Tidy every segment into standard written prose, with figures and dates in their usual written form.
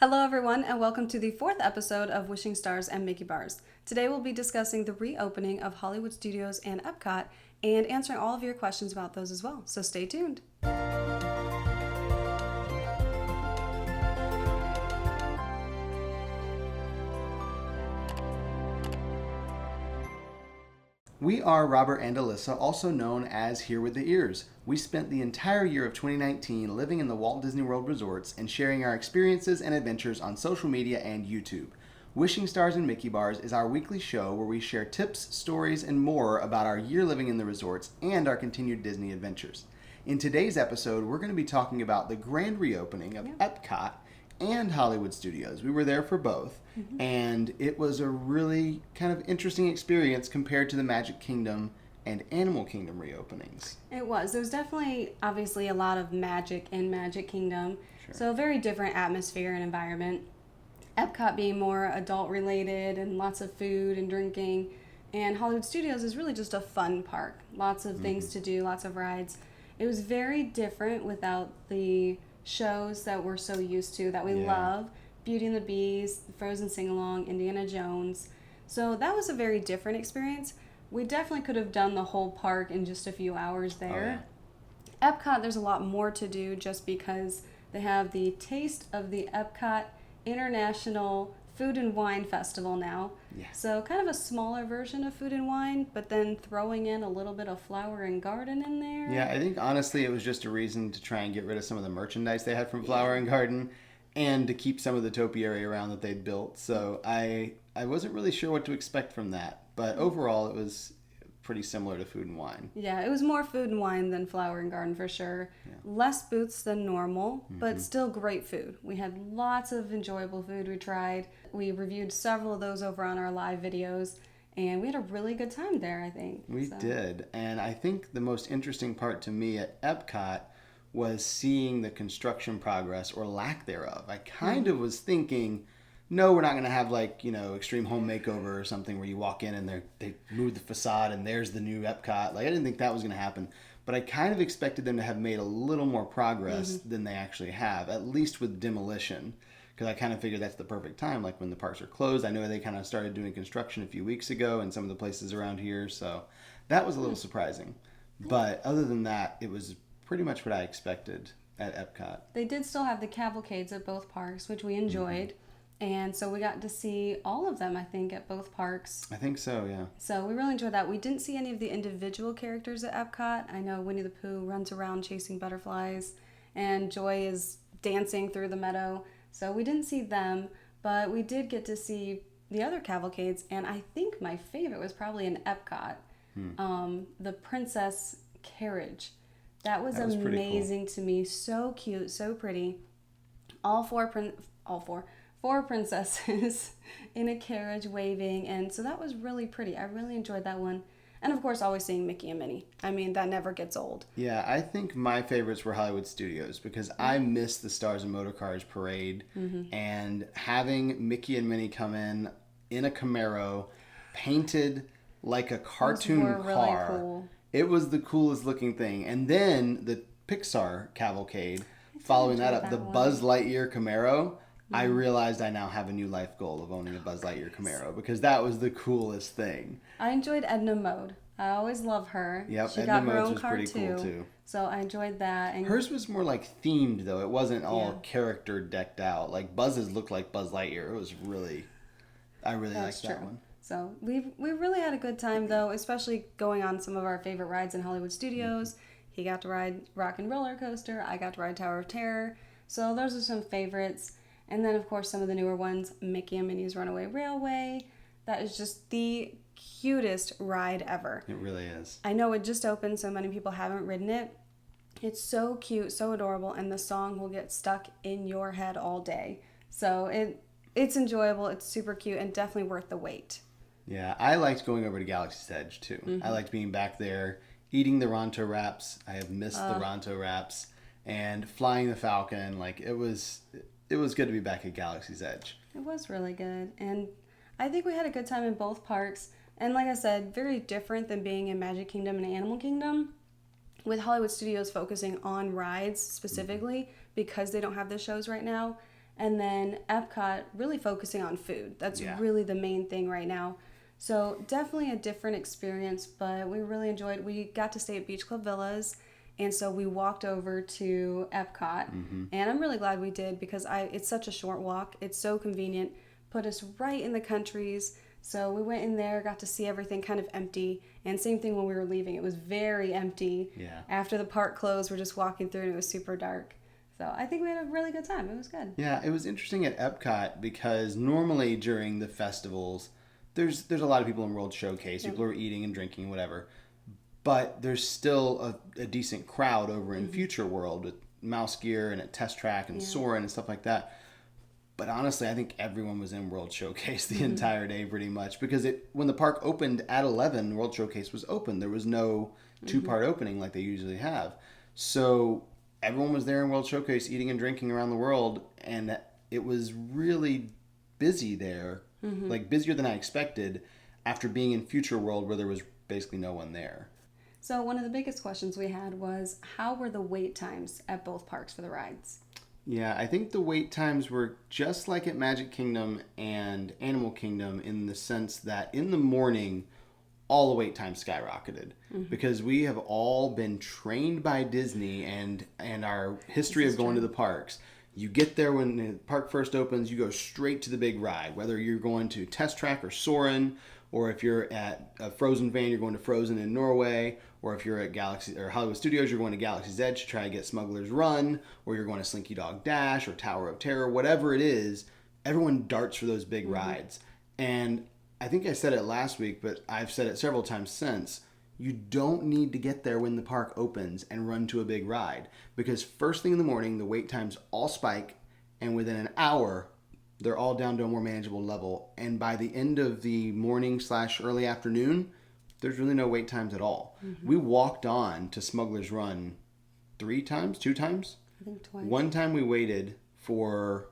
Hello everyone and welcome to the fourth episode of Wishing Stars and Mickey Bars. Today we'll be discussing the reopening of Hollywood Studios and Epcot and answering all of your questions about those as well, so stay tuned. We are Robert and Alyssa, also known as Here with the Ears. We spent the entire year of 2019 living in the Walt Disney World resorts and sharing our experiences and adventures on social media and YouTube. Wishing Stars and Mickey Bars is our weekly show where we share tips, stories, and more about our year living in the resorts and our continued Disney adventures. In today's episode, we're going to be talking about the grand reopening of Epcot and Hollywood Studios. We were there for both, and it was a really kind of interesting experience compared to the Magic Kingdom and Animal Kingdom reopenings. It was. There was definitely, obviously, a lot of magic in Magic Kingdom, so a very different atmosphere and environment. Epcot being more adult-related and lots of food and drinking, and Hollywood Studios is really just a fun park. Lots of things to do, lots of rides. It was very different without the shows that we're so used to, that we love. Beauty and the Beast, Frozen Sing-Along, Indiana Jones. So that was a very different experience. We definitely could have done the whole park in just a few hours there. Epcot, there's a lot more to do just because they have the Taste of the Epcot International Food and Wine Festival now. So kind of a smaller version of Food and Wine, but then throwing in a little bit of Flower and Garden in there. Yeah, I think honestly it was just a reason to try and get rid of some of the merchandise they had from Flower and Garden and to keep some of the topiary around that they'd built. So I wasn't really sure what to expect from that, but overall it was pretty similar to Food and Wine. Yeah, it was more Food and Wine than Flower and Garden for sure. Less booths than normal, but still great food. We had lots of enjoyable food we tried. We reviewed several of those over on our live videos, and we had a really good time there, I think. We did, and I think the most interesting part to me at Epcot was seeing the construction progress or lack thereof. I kind of was thinking, no, we're not going to have Extreme Home Makeover or something where you walk in and they move the facade and there's the new Epcot. I didn't think that was going to happen. But I kind of expected them to have made a little more progress than they actually have, at least with demolition. Because I kind of figured that's the perfect time, like when the parks are closed. I know they kind of started doing construction a few weeks ago in some of the places around here. So that was a little surprising. But other than that, it was pretty much what I expected at Epcot. They did still have the cavalcades at both parks, which we enjoyed. And so we got to see all of them, I think, at both parks. I think so, yeah. So we really enjoyed that. We didn't see any of the individual characters at Epcot. I know Winnie the Pooh runs around chasing butterflies, and Joy is dancing through the meadow. So we didn't see them, but we did get to see the other cavalcades. And I think my favorite was probably in Epcot, the Princess Carriage. That was amazing to me. So cute, so pretty. Four princesses in a carriage waving, and so that was really pretty. I really enjoyed that one. And of course, always seeing Mickey and Minnie. I mean, that never gets old. Yeah, I think my favorites were Hollywood Studios because I missed the Stars and Motorcars parade, and having Mickey and Minnie come in a Camaro painted like a cartoon car. Really cool. It was the coolest looking thing. And then the Pixar cavalcade, following that up, the Buzz Lightyear Camaro. I realized I now have a new life goal of owning a Buzz Lightyear Camaro because that was the coolest thing. I enjoyed Edna Mode. I always love her. Yep, she Edna got her Mode's own was car pretty cool too. So I enjoyed that. And hers was more like themed though. It wasn't all character decked out. Like Buzz's looked like Buzz Lightyear. It was I really liked that one. So we really had a good time though, especially going on some of our favorite rides in Hollywood Studios. He got to ride Rock and Roller Coaster. I got to ride Tower of Terror. So those are some favorites. And then, of course, some of the newer ones, Mickey and Minnie's Runaway Railway. That is just the cutest ride ever. It really is. I know it just opened, so many people haven't ridden it. It's so cute, so adorable, and the song will get stuck in your head all day. So it's enjoyable, it's super cute, and definitely worth the wait. Yeah, I liked going over to Galaxy's Edge, too. I liked being back there, eating the Ronto wraps. I have missed the Ronto wraps. And flying the Falcon, it was good to be back at Galaxy's Edge. It was really good. And I think we had a good time in both parks. And like I said, very different than being in Magic Kingdom and Animal Kingdom. With Hollywood Studios focusing on rides specifically because they don't have the shows right now. And then Epcot really focusing on food. That's Yeah. really the main thing right now. So definitely a different experience, but we really enjoyed. We got to stay at Beach Club Villas, and so we walked over to Epcot, and I'm really glad we did because it's such a short walk. It's so convenient. Put us right in the countries. So we went in there, got to see everything kind of empty, and same thing when we were leaving. It was very empty. Yeah. After the park closed, we're just walking through, and it was super dark. So I think we had a really good time. It was good. Yeah, it was interesting at Epcot because normally during the festivals, there's a lot of people in World Showcase. People are eating and drinking, whatever. But there's still a decent crowd over in Future World with Mouse Gear and at Test Track and Soarin' and stuff like that. But honestly, I think everyone was in World Showcase the entire day pretty much because when the park opened at 11, World Showcase was open. There was no two-part opening like they usually have. So everyone was there in World Showcase eating and drinking around the world, and it was really busy there, like busier than I expected after being in Future World where there was basically no one there. So one of the biggest questions we had was how were the wait times at both parks for the rides? Yeah, I think the wait times were just like at Magic Kingdom and Animal Kingdom in the sense that in the morning, all the wait times skyrocketed because we have all been trained by Disney and our history of going to the parks. You get there when the park first opens, you go straight to the big ride, whether you're going to Test Track or Soarin', or if you're at a Frozen fan, you're going to Frozen in Norway, or if you're at Galaxy or Hollywood Studios, you're going to Galaxy's Edge to try to get Smuggler's Run, or you're going to Slinky Dog Dash or Tower of Terror, whatever it is, everyone darts for those big rides. And I think I said it last week, but I've said it several times since. You don't need to get there when the park opens and run to a big ride because first thing in the morning, the wait times all spike, and within an hour, they're all down to a more manageable level. And by the end of the morning / early afternoon, there's really no wait times at all. We walked on to Smuggler's Run 2 times? I think twice. One time we waited for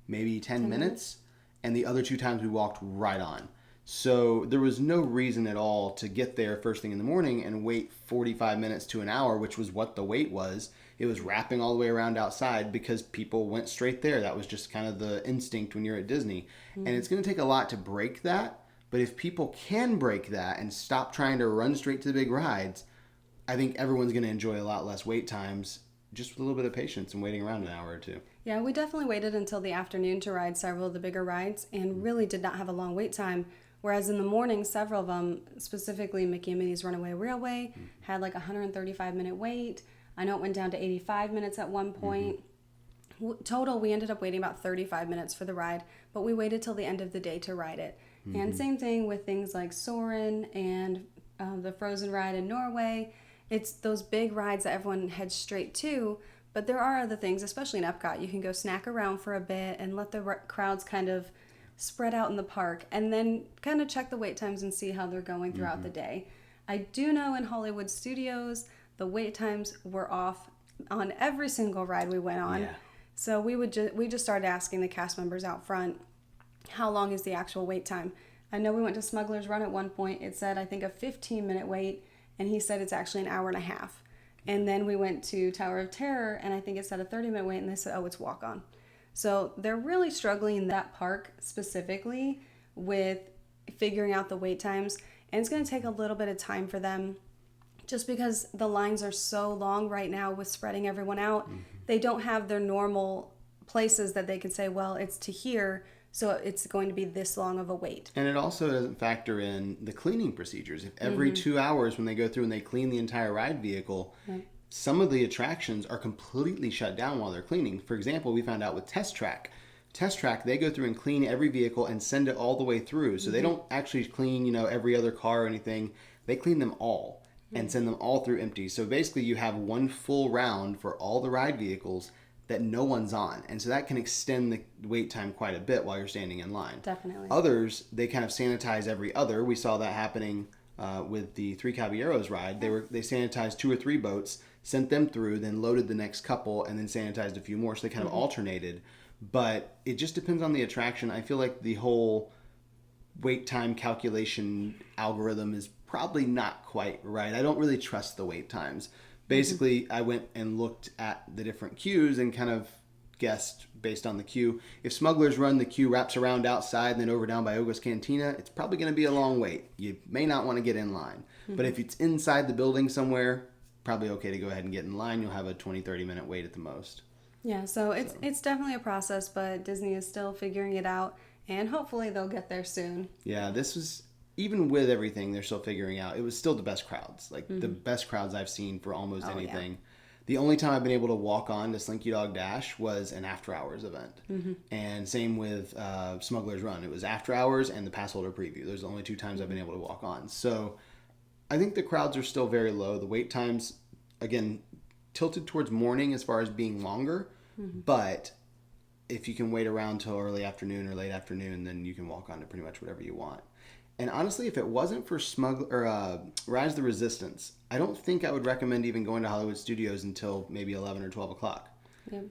maybe 10 minutes, and the other 2 times we walked right on. So there was no reason at all to get there first thing in the morning and wait 45 minutes to an hour, which was what the wait was. It was wrapping all the way around outside because people went straight there. That was just kind of the instinct when you're at Disney. And it's going to take a lot to break that. But if people can break that and stop trying to run straight to the big rides, I think everyone's going to enjoy a lot less wait times just with a little bit of patience and waiting around an hour or two. Yeah, we definitely waited until the afternoon to ride several of the bigger rides and really did not have a long wait time. Whereas in the morning, several of them, specifically Mickey and Minnie's Runaway Railway, had like a 135-minute wait. I know it went down to 85 minutes at one point. Total, we ended up waiting about 35 minutes for the ride, but we waited till the end of the day to ride it. And same thing with things like Soarin' and the Frozen ride in Norway. It's those big rides that everyone heads straight to, but there are other things, especially in Epcot. You can go snack around for a bit and let the crowds kind of spread out in the park and then kind of check the wait times and see how they're going throughout the day. I do know in Hollywood Studios, the wait times were off on every single ride we went on. Yeah. So we just started asking the cast members out front, how long is the actual wait time? I know we went to Smuggler's Run at one point. It said, I think, a 15-minute wait, and he said it's actually an hour and a half. And then we went to Tower of Terror, and I think it said a 30-minute wait, and they said, oh, it's walk-on. So they're really struggling in that park specifically with figuring out the wait times, and it's going to take a little bit of time for them just because the lines are so long right now with spreading everyone out. They don't have their normal places that they can say, well, it's to here, so it's going to be this long of a wait. And it also doesn't factor in the cleaning procedures. If every 2 hours when they go through and they clean the entire ride vehicle, some of the attractions are completely shut down while they're cleaning. For example, we found out with Test Track. Test Track, they go through and clean every vehicle and send it all the way through. So they don't actually clean, every other car or anything. They clean them all and send them all through empty. So basically you have one full round for all the ride vehicles that no one's on. And so that can extend the wait time quite a bit while you're standing in line. Definitely. Others, they kind of sanitize every other. We saw that happening with the Three Caballeros ride. They sanitized 2 or 3 boats, sent them through, then loaded the next couple, and then sanitized a few more. So they kind of alternated. But it just depends on the attraction. I feel like the whole wait time calculation algorithm is probably not quite right. I don't really trust the wait times. Basically, I went and looked at the different queues and kind of guessed based on the queue. If Smuggler's Run, the queue wraps around outside and then over down by Oga's Cantina, it's probably going to be a long wait. You may not want to get in line. But if it's inside the building somewhere, probably okay to go ahead and get in line. You'll have a 20-30 minute wait at the most. Yeah, so it's definitely a process, but Disney is still figuring it out, and hopefully they'll get there soon. Yeah, this was, even with everything they're still figuring out, it was still the best crowds. Like, the best crowds I've seen for almost anything. Yeah. The only time I've been able to walk on to Slinky Dog Dash was an after-hours event. And same with Smuggler's Run. It was after-hours and the pass holder preview. Those are the only 2 times I've been able to walk on. So I think the crowds are still very low. The wait times, again, tilted towards morning as far as being longer. But if you can wait around till early afternoon or late afternoon, then you can walk on to pretty much whatever you want. And honestly, if it wasn't for Rise of the Resistance, I don't think I would recommend even going to Hollywood Studios until maybe 11 or 12 o'clock. Yep.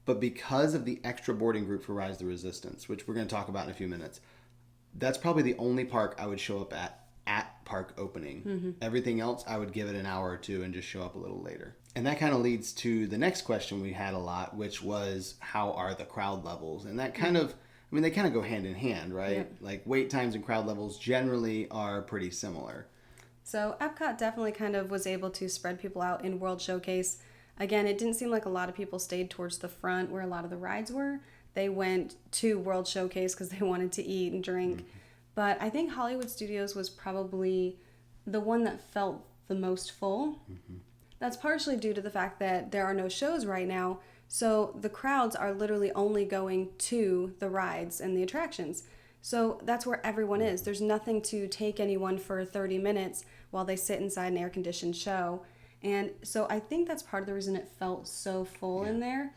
But because of the extra boarding group for Rise of the Resistance, which we're going to talk about in a few minutes, that's probably the only park I would show up at park opening. Everything else, I would give it an hour or 2 and just show up a little later. And that kind of leads to the next question we had a lot, which was, how are the crowd levels? And that kind of, I mean, they kind of go hand in hand, right? Yep. Like, wait times and crowd levels generally are pretty similar. So Epcot definitely kind of was able to spread people out in World Showcase. Again, it didn't seem like a lot of people stayed towards the front where a lot of the rides were. They went to World Showcase because they wanted to eat and drink. But I think Hollywood Studios was probably the one that felt the most full. That's partially due to the fact that there are no shows right now, so the crowds are literally only going to the rides and the attractions. So that's where everyone is. There's nothing to take anyone for 30 minutes while they sit inside an air-conditioned show. And so I think that's part of the reason it felt so full in there.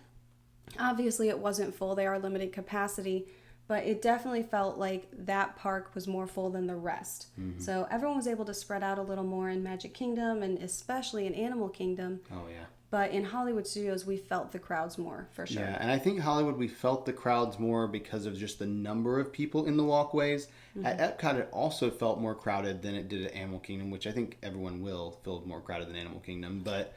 Obviously, it wasn't full. They are limited capacity. But it definitely felt like that park was more full than the rest. So everyone was able to spread out a little more in Magic Kingdom and especially in Animal Kingdom. Oh, yeah. But in Hollywood Studios, we felt the crowds more, for sure. Yeah, and I think Hollywood, we felt the crowds more because of just the number of people in the walkways. At Epcot, it also felt more crowded than it did at Animal Kingdom, which I think everyone will feel more crowded than Animal Kingdom. But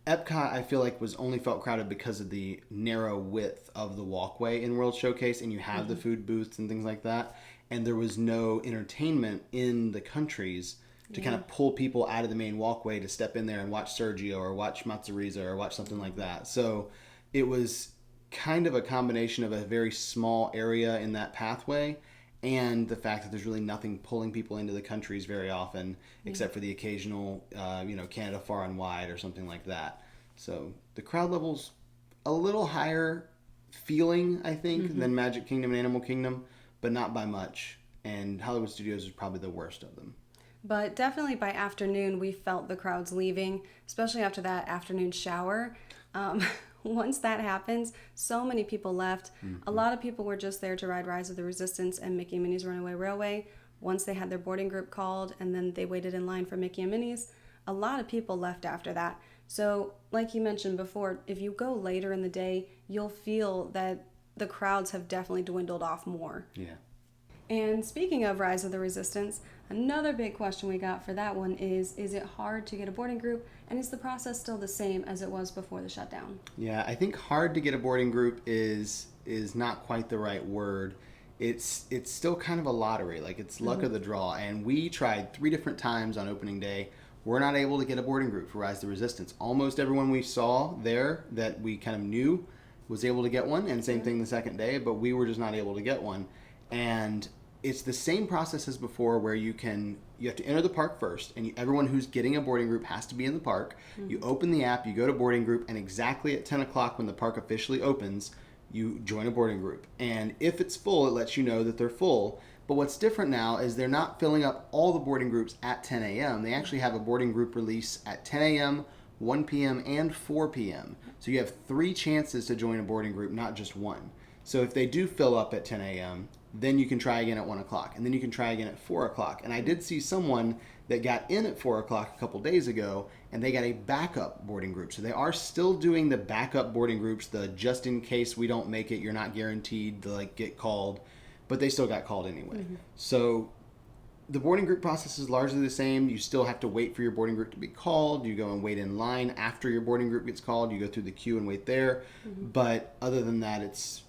Epcot, I feel like, was only felt crowded because of the narrow width of the walkway in World Showcase, and you have the food booths and things like that, and there was no entertainment in the countries to kind of pull people out of the main walkway to step in there and watch Sergio or watch Matsuriza or watch something like that. So it was kind of a combination of a very small area in that pathway and the fact that there's really nothing pulling people into the countries very often, except for the occasional, Canada Far and Wide or something like that. So the crowd level's a little higher feeling, I think, than Magic Kingdom and Animal Kingdom, but not by much. And Hollywood Studios is probably the worst of them. But definitely by afternoon, we felt the crowds leaving, especially after that afternoon shower. Once that happens, so many people left. A lot of people were just there to ride Rise of the Resistance and Mickey and Minnie's Runaway Railway. Once they had their boarding group called and then they waited in line for Mickey and Minnie's, a lot of people left after that. So like you mentioned before, if you go later in the day, you'll feel that the crowds have definitely dwindled off more. Yeah. And speaking of Rise of the Resistance, another big question we got for that one is it hard to get a boarding group, and is the process still the same as it was before the shutdown? Yeah, I think hard to get a boarding group is not quite the right word. It's still kind of a lottery, like it's luck of the draw, and we tried 3 different times on opening day. We're not able to get a boarding group for Rise of the Resistance. Almost everyone we saw there that we kind of knew was able to get one, and same thing the second day, but we were just not able to get one. And it's the same process as before, where you have to enter the park first, and everyone who's getting a boarding group has to be in the park. You open the app, you go to boarding group, and exactly at 10 o'clock when the park officially opens, you join a boarding group. And if it's full, it lets you know that they're full. But what's different now is they're not filling up all the boarding groups at 10 a.m. They actually have a boarding group release at 10 a.m., 1 p.m., and 4 p.m. So you have 3 chances to join a boarding group, not just one. So if they do fill up at 10 a.m., then you can try again at 1 o'clock, and then you can try again at 4 o'clock. And I did see someone that got in at 4 o'clock a couple days ago, and they got a backup boarding group. So they are still doing the backup boarding groups, the just in case we don't make it, you're not guaranteed to get called, but they still got called anyway. So The boarding group process is largely the same. You still have to wait for your boarding group to be called. You go and wait in line after your boarding group gets called. You go through the queue and wait there. But other than that, it's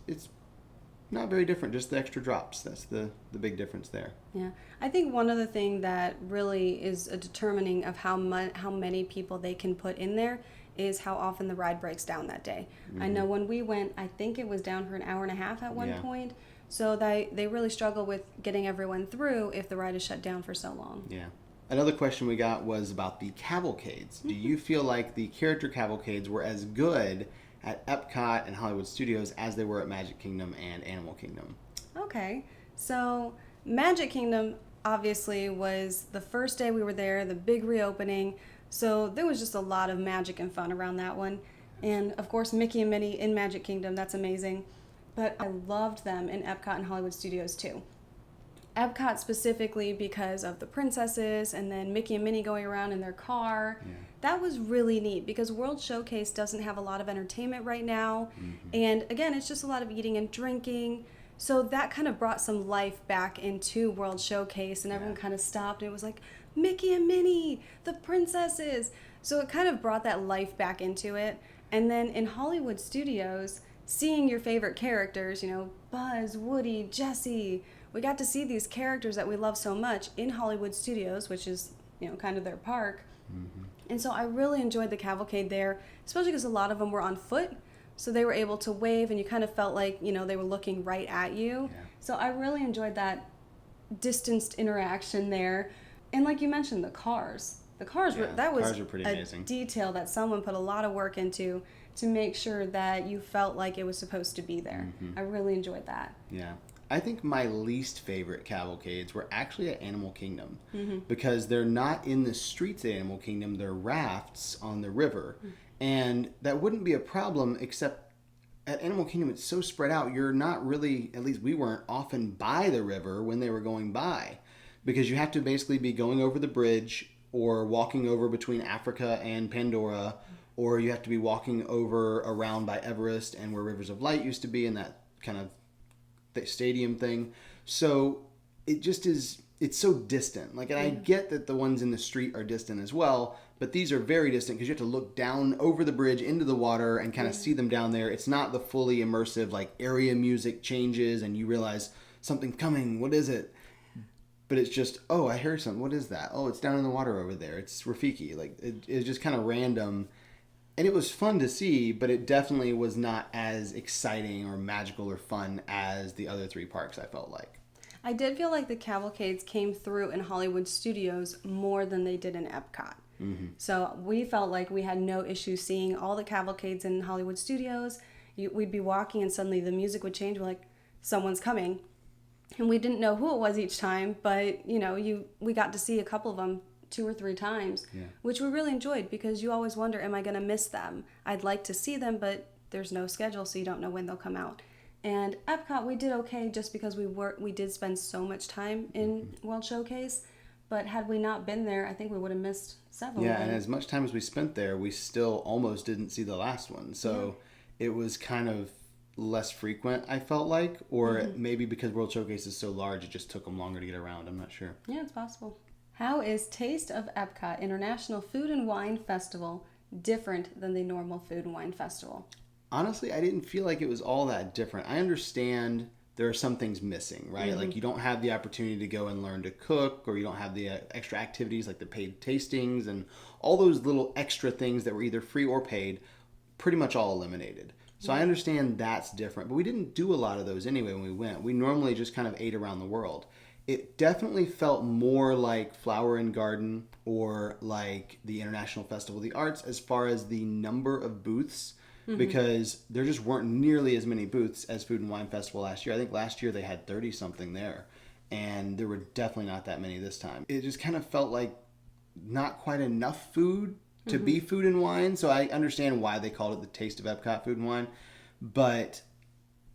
not very different. Just the extra drops. That's the big difference there. Yeah, I think one other thing that really is a determining of how many people they can put in there is how often the ride breaks down that day. I know when we went, I think it was down for an hour and a half at one point. So they really struggle with getting everyone through if the ride is shut down for so long. Yeah. Another question we got was about the cavalcades. Do you feel like the character cavalcades were as good at Epcot and Hollywood Studios as they were at Magic Kingdom and Animal Kingdom? Okay, so Magic Kingdom obviously was the first day we were there, the big reopening. So there was just a lot of magic and fun around that one. And of course, Mickey and Minnie in Magic Kingdom, that's amazing. But I loved them in Epcot and Hollywood Studios too. Epcot specifically because of the princesses and then Mickey and Minnie going around in their car. Yeah. That was really neat because World Showcase doesn't have a lot of entertainment right now. And again, it's just a lot of eating and drinking. So that kind of brought some life back into World Showcase and everyone kind of stopped and it was like, Mickey and Minnie, the princesses. So it kind of brought that life back into it. And then in Hollywood Studios, seeing your favorite characters, Buzz, Woody, Jessie. We got to see these characters that we love so much in Hollywood Studios, which is, kind of their park. And so I really enjoyed the cavalcade there, especially because a lot of them were on foot. So they were able to wave and you kind of felt like, they were looking right at you. Yeah. So I really enjoyed that distanced interaction there. And like you mentioned, the cars. The cars, that was pretty a amazing detail that someone put a lot of work into to make sure that you felt like it was supposed to be there. I really enjoyed that. Yeah. I think my least favorite cavalcades were actually at Animal Kingdom because they're not in the streets at Animal Kingdom. They're rafts on the river. And that wouldn't be a problem except at Animal Kingdom it's so spread out. You're not really, at least we weren't often by the river when they were going by because you have to basically be going over the bridge or walking over between Africa and Pandora, or you have to be walking over around by Everest and where Rivers of Light used to be in that kind of stadium thing. So it just is, it's so distant. And I get that the ones in the street are distant as well, but these are very distant because you have to look down over the bridge into the water and kind of see them down there. It's not the fully immersive, area music changes and you realize something's coming. What is it? But it's just, oh, I hear something. What is that? Oh, it's down in the water over there. It's Rafiki. It's just kind of random. And it was fun to see, but it definitely was not as exciting or magical or fun as the other three parks, I felt like. I did feel like the cavalcades came through in Hollywood Studios more than they did in Epcot. So we felt like we had no issue seeing all the cavalcades in Hollywood Studios. We'd be walking and suddenly the music would change. We're like, someone's coming. And we didn't know who it was each time, but, we got to see a couple of them 2 or 3 times, which we really enjoyed because you always wonder, am I going to miss them? I'd like to see them, but there's no schedule, so you don't know when they'll come out. And Epcot, we did okay just because we did spend so much time in World Showcase, but had we not been there, I think we would have missed several. Yeah, and as much time as we spent there, we still almost didn't see the last one. So it was kind of less frequent, I felt like, or maybe because World Showcase is so large, it just took them longer to get around. I'm not sure. Yeah, it's possible. How is Taste of Epcot International Food and Wine Festival different than the normal Food and Wine Festival? Honestly, I didn't feel like it was all that different. I understand there are some things missing, right? Like you don't have the opportunity to go and learn to cook, or you don't have the extra activities like the paid tastings and all those little extra things that were either free or paid, pretty much all eliminated. So I understand that's different, but we didn't do a lot of those anyway when we went. We normally just kind of ate around the world. It definitely felt more like Flower and Garden or like the International Festival of the Arts as far as the number of booths, because there just weren't nearly as many booths as Food and Wine Festival last year. I think last year they had 30 something there, and there were definitely not that many this time. It just kind of felt like not quite enough food to be food and wine. So I understand why they called it the Taste of Epcot Food and Wine, but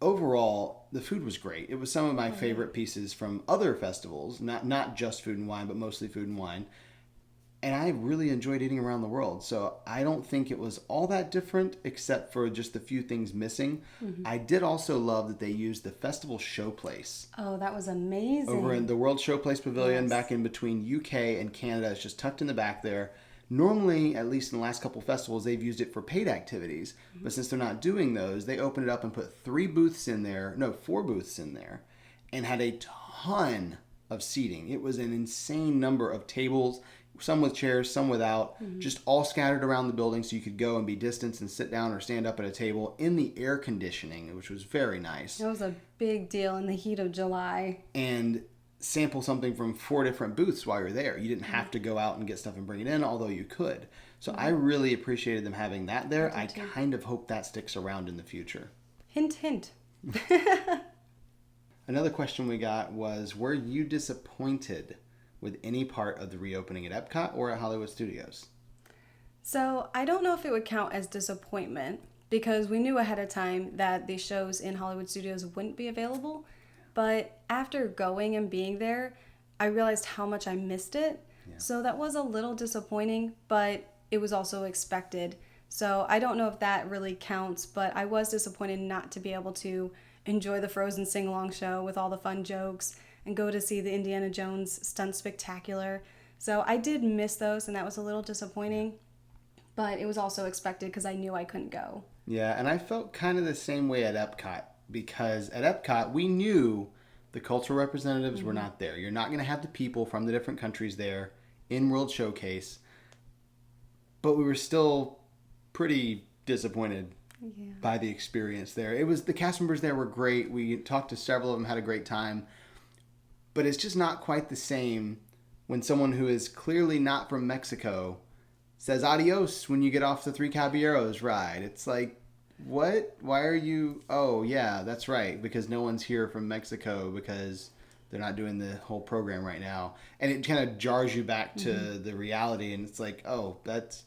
overall, the food was great. It was some of my favorite pieces from other festivals, not just Food and Wine, but mostly Food and Wine. And I really enjoyed eating around the world. So I don't think it was all that different except for just a few things missing. I did also love that they used the festival showplace. Oh, that was amazing. Over in the World Showplace Pavilion, Yes. back in between UK and Canada. It's just tucked in the back there. Normally, at least in the last couple festivals, they've used it for paid activities. But since they're not doing those, they opened it up and put 4 booths in there, and had a ton of seating. It was an insane number of tables, some with chairs, some without, just all scattered around the building so you could go and be distanced and sit down or stand up at a table in the air conditioning, which was very nice. That was a big deal in the heat of July. And sample something from 4 different booths while you're there. You didn't have to go out and get stuff and bring it in, although you could. So I really appreciated them having that there. I kind of hope that sticks around in the future. Hint, hint. Another question we got was, were you disappointed with any part of the reopening at Epcot or at Hollywood Studios? So I don't know if it would count as disappointment because we knew ahead of time that the shows in Hollywood Studios wouldn't be available. But after going and being there, I realized how much I missed it. Yeah. So that was a little disappointing, but it was also expected. So I don't know if that really counts, but I was disappointed not to be able to enjoy the Frozen sing-along show with all the fun jokes and go to see the Indiana Jones Stunt Spectacular. So I did miss those, and that was a little disappointing, but it was also expected because I knew I couldn't go. Yeah, and I felt kind of the same way at Epcot, because at Epcot, we knew the cultural representatives were not there. You're not going to have the people from the different countries there in World Showcase, but we were still pretty disappointed by the experience there. It was, the cast members there were great. We talked to several of them, had a great time. But it's just not quite the same when someone who is clearly not from Mexico says adios when you get off the Three Caballeros ride. It's like, what? Why are you... Oh, yeah, that's right. Because no one's here from Mexico because they're not doing the whole program right now. And it kind of jars you back to the reality. And it's like, oh, that's...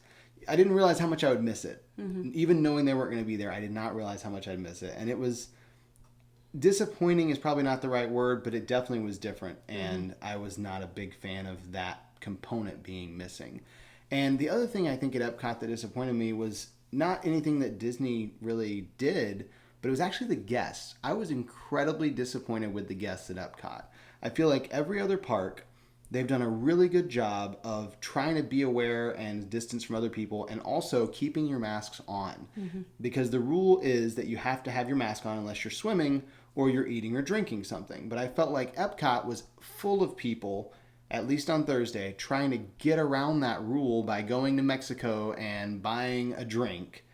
I didn't realize how much I would miss it. Even knowing they weren't going to be there, I did not realize how much I'd miss it. And it was... disappointing is probably not the right word, but it definitely was different. And I was not a big fan of that component being missing. And the other thing I think at Epcot that disappointed me was not anything that Disney really did, but it was actually the guests. I was incredibly disappointed with the guests at Epcot. I feel like every other park, they've done a really good job of trying to be aware and distance from other people and also keeping your masks on. Because the rule is that you have to have your mask on unless you're swimming or you're eating or drinking something. But I felt like Epcot was full of people, at least on Thursday, trying to get around that rule by going to Mexico and buying a drink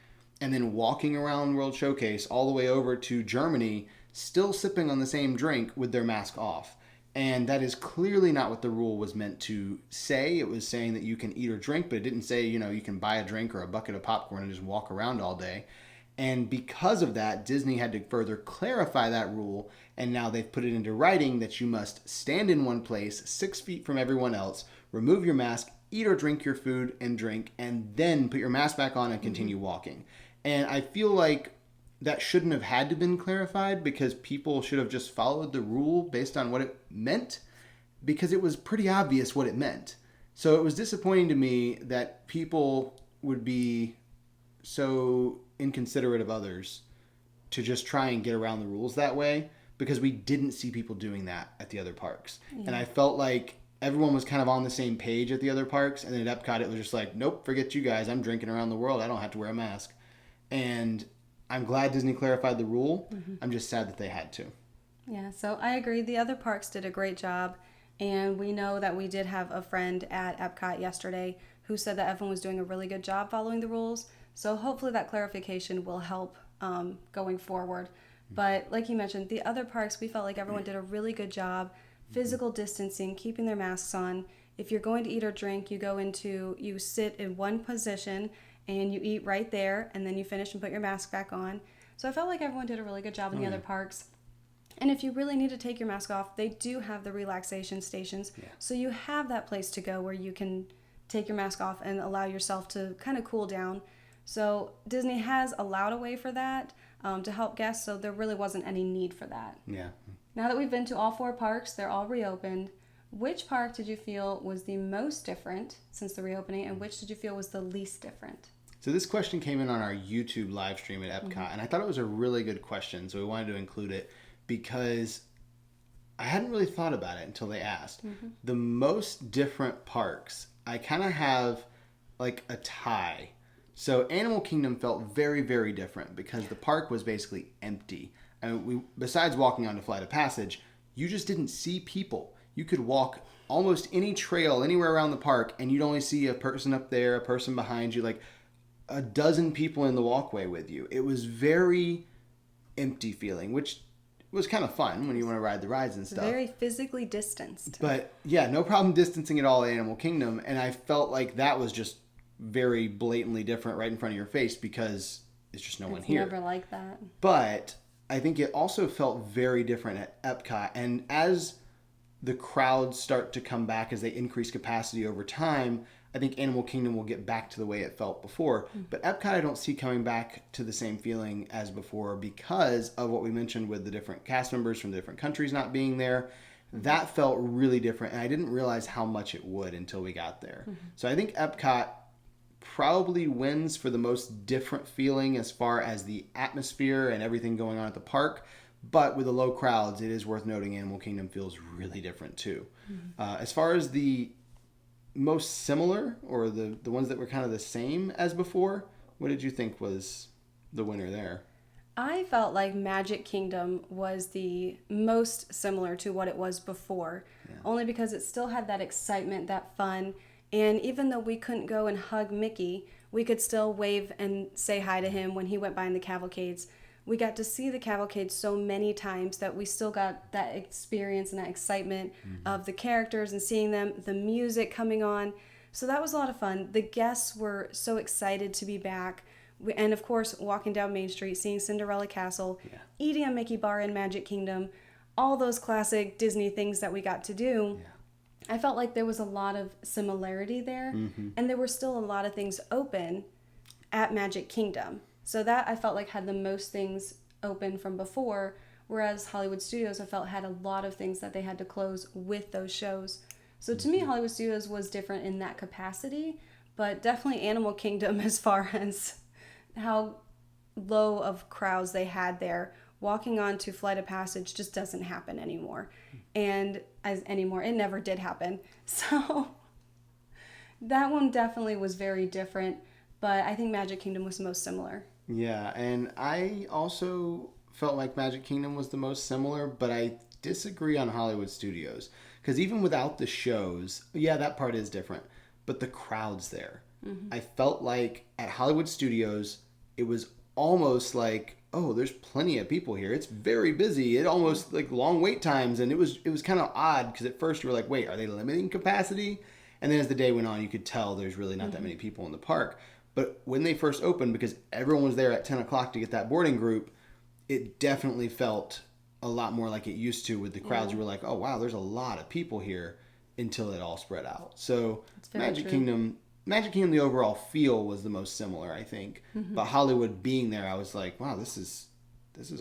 and then walking around World Showcase all the way over to Germany, still sipping on the same drink with their mask off. And that is clearly not what the rule was meant to say. It was saying that you can eat or drink, but it didn't say, you know, you can buy a drink or a bucket of popcorn and just walk around all day. And because of that, Disney had to further clarify that rule, and now they've put it into writing that you must stand in one place, 6 feet from everyone else, remove your mask, eat or drink your food and drink, and then put your mask back on and continue walking. And I feel like that shouldn't have had to been clarified because people should have just followed the rule based on what it meant, because it was pretty obvious what it meant. So it was disappointing to me that people would be so inconsiderate of others to just try and get around the rules that way, because we didn't see people doing that at the other parks. And I felt like everyone was kind of on the same page at the other parks, and then at Epcot it was just like, nope, forget you guys, I'm drinking around the world, I don't have to wear a mask. And I'm glad Disney clarified the rule. I'm just sad that they had to. Yeah, so I agree. The other parks did a great job. And we know that we did have a friend at Epcot yesterday who said that everyone was doing a really good job following the rules. So hopefully that clarification will help going forward. But like you mentioned, the other parks, we felt like everyone did a really good job. Physical distancing, keeping their masks on. If you're going to eat or drink, you sit in one position and you eat right there, and then you finish and put your mask back on. So I felt like everyone did a really good job in the other parks. And if you really need to take your mask off, they do have the relaxation stations. Yeah. So you have that place to go where you can take your mask off and allow yourself to kind of cool down. So Disney has allowed a way for that to help guests, so there really wasn't any need for that. Yeah. Now that we've been to all 4 parks, they're all reopened. Which park did you feel was the most different since the reopening, and which did you feel was the least different? So this question came in on our YouTube live stream at Epcot, and I thought it was a really good question, so we wanted to include it because I hadn't really thought about it until they asked. The most different parks, I kind of have like a tie. So Animal Kingdom felt very, very different because the park was basically empty. And besides walking onto Flight of Passage, you just didn't see people. You could walk almost any trail anywhere around the park, and you'd only see a person up there, a person behind you, like a dozen people in the walkway with you. It was very empty feeling, which was kind of fun when you want to ride the rides and stuff. Very physically distanced. But yeah, no problem distancing at all at Animal Kingdom. And I felt like that was just very blatantly different right in front of your face because it's just no one here. It's never like that. But I think it also felt very different at Epcot. And as the crowds start to come back, as they increase capacity over time, I think Animal Kingdom will get back to the way it felt before. But Epcot I don't see coming back to the same feeling as before because of what we mentioned with the different cast members from the different countries not being there. That felt really different, and I didn't realize how much it would until we got there. So I think Epcot probably wins for the most different feeling as far as the atmosphere and everything going on at the park. But with the low crowds, it is worth noting Animal Kingdom feels really different too. As far as the most similar, or the ones that were kind of the same as before, what did you think was the winner there? I felt like Magic Kingdom was the most similar to what it was before, only because it still had that excitement, that fun, and even though we couldn't go and hug Mickey, we could still wave and say hi to him when he went by in the cavalcades. We got to see the cavalcade so many times that we still got that experience and that excitement of the characters and seeing them, the music coming on. So that was a lot of fun. The guests were so excited to be back. And of course, walking down Main Street, seeing Cinderella Castle, eating a Mickey bar in Magic Kingdom, all those classic Disney things that we got to do. I felt like there was a lot of similarity there. And there were still a lot of things open at Magic Kingdom. So that I felt like had the most things open from before, whereas Hollywood Studios I felt had a lot of things that they had to close with those shows. So to me, Hollywood Studios was different in that capacity, but definitely Animal Kingdom as far as how low of crowds they had there. Walking on to Flight of Passage just doesn't happen anymore. And it never did happen. So that one definitely was very different, but I think Magic Kingdom was the most similar. Yeah, and I also felt like Magic Kingdom was the most similar, but I disagree on Hollywood Studios. Because even without the shows, that part is different. But the crowds there. I felt like at Hollywood Studios, it was almost like, oh, there's plenty of people here. It's very busy. It almost like long wait times. And it was kind of odd because at first you were like, wait, are they limiting capacity? And then as the day went on, you could tell there's really not that many people in the park. But when they first opened, because everyone was there at 10 o'clock to get that boarding group, it definitely felt a lot more like it used to with the crowds. You were like, oh, wow, there's a lot of people here until it all spread out. So Magic Kingdom, the overall feel was the most similar, I think. But Hollywood being there, I was like, wow, this is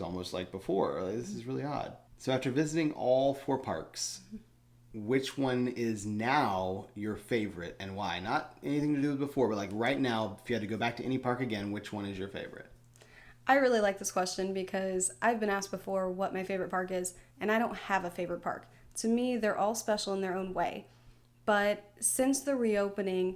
almost like before. This is really odd. So after visiting all 4 parks, which one is now your favorite and why? Not anything to do with before, but like right now, if you had to go back to any park again, which one is your favorite? I really like this question because I've been asked before what my favorite park is, and I don't have a favorite park. To me, they're all special in their own way. But since the reopening,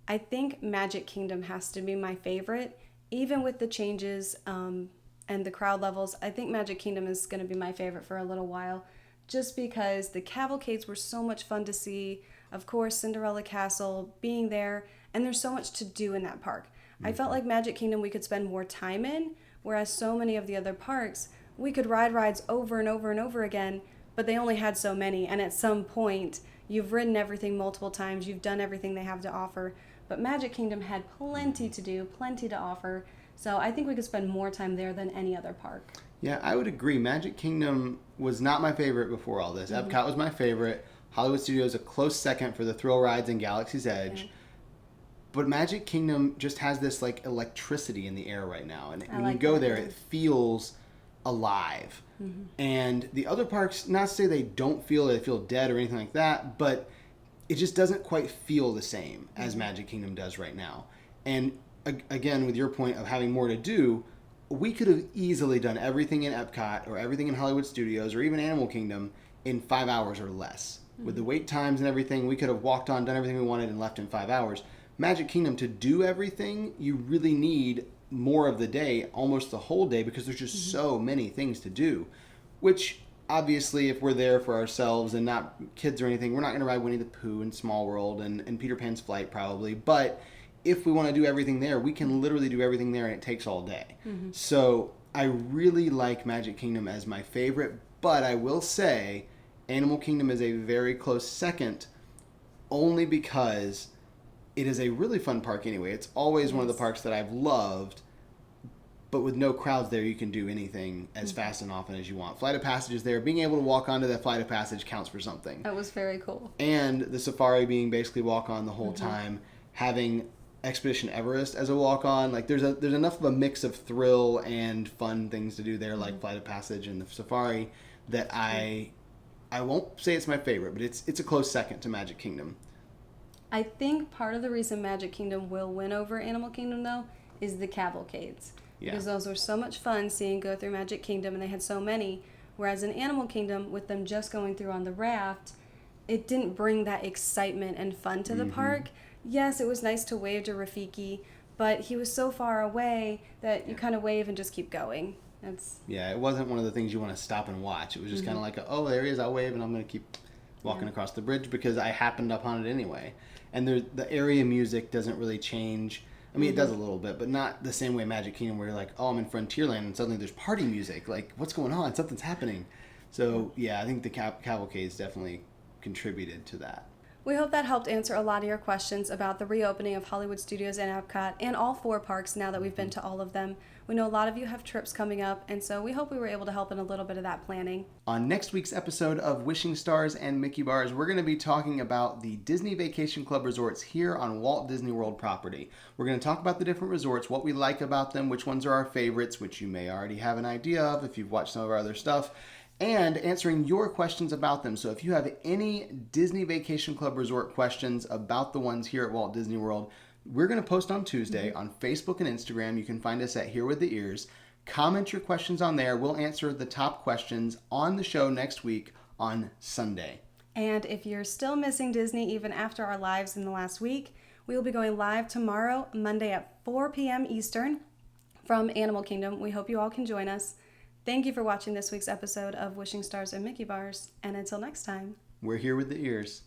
I think Magic Kingdom has to be my favorite. Even with the changes and the crowd levels, I think Magic Kingdom is going to be my favorite for a little while. Just because the cavalcades were so much fun to see. Of course, Cinderella Castle, being there, and there's so much to do in that park. I felt like Magic Kingdom we could spend more time in, whereas so many of the other parks, we could ride rides over and over and over again, but they only had so many, and at some point, you've ridden everything multiple times, you've done everything they have to offer, but Magic Kingdom had plenty to do, plenty to offer, so I think we could spend more time there than any other park. Yeah, I would agree. Magic Kingdom was not my favorite before all this. Epcot was my favorite. Hollywood Studios a close second for the thrill rides and Galaxy's Edge. But Magic Kingdom just has this like electricity in the air right now. And when you go there, it feels alive. And the other parks, not to say they feel dead or anything like that, but it just doesn't quite feel the same as Magic Kingdom does right now. And again, with your point of having more to do, we could have easily done everything in Epcot or everything in Hollywood Studios or even Animal Kingdom in 5 hours or less. With the wait times and everything, we could have walked on, done everything we wanted, and left in 5 hours. Magic Kingdom, to do everything, you really need more of the day, almost the whole day, because there's just so many things to do. Which, obviously, if we're there for ourselves and not kids or anything, we're not going to ride Winnie the Pooh and Small World and Peter Pan's Flight, probably. But if we want to do everything there, we can literally do everything there, and it takes all day. So I really like Magic Kingdom as my favorite, but I will say Animal Kingdom is a very close second, only because it is a really fun park anyway. It's always one of the parks that I've loved, but with no crowds there, you can do anything as fast and often as you want. Flight of Passage is there. Being able to walk onto that Flight of Passage counts for something. That was very cool. And the safari being basically walk on the whole time, having Expedition Everest as a walk on, like there's enough of a mix of thrill and fun things to do there, like Flight of Passage and the safari, that I won't say it's my favorite, but it's a close second to Magic Kingdom. I think part of the reason Magic Kingdom will win over Animal Kingdom, though, is the cavalcades. Yeah. Because those were so much fun seeing go through Magic Kingdom, and they had so many. Whereas in Animal Kingdom, with them just going through on the raft, it didn't bring that excitement and fun to the park. Yes, it was nice to wave to Rafiki, but he was so far away that you kind of wave and just keep going. It wasn't one of the things you want to stop and watch. It was just kind of like, oh, there he is, I'll wave, and I'm going to keep walking across the bridge because I happened upon it anyway. And the area music doesn't really change. I mean, it does a little bit, but not the same way Magic Kingdom where you're like, oh, I'm in Frontierland, and suddenly there's party music. Like, what's going on? Something's happening. So, yeah, I think the cavalcades definitely contributed to that. We hope that helped answer a lot of your questions about the reopening of Hollywood Studios and Epcot and all 4 parks now that we've been to all of them. We know a lot of you have trips coming up, and so we hope we were able to help in a little bit of that planning. On next week's episode of Wishing Stars and Mickey Bars, we're going to be talking about the Disney Vacation Club resorts here on Walt Disney World property. We're going to talk about the different resorts, what we like about them, which ones are our favorites, which you may already have an idea of if you've watched some of our other stuff, and answering your questions about them. So if you have any Disney Vacation Club resort questions about the ones here at Walt Disney World, we're going to post on Tuesday on Facebook and Instagram. You can find us at Here With The Ears. Comment your questions on there. We'll answer the top questions on the show next week on Sunday. And if you're still missing Disney even after our lives in the last week, we will be going live tomorrow, Monday at 4 p.m. Eastern from Animal Kingdom. We hope you all can join us. Thank you for watching this week's episode of Wishing Stars and Mickey Bars. And until next time, we're Here With The Ears.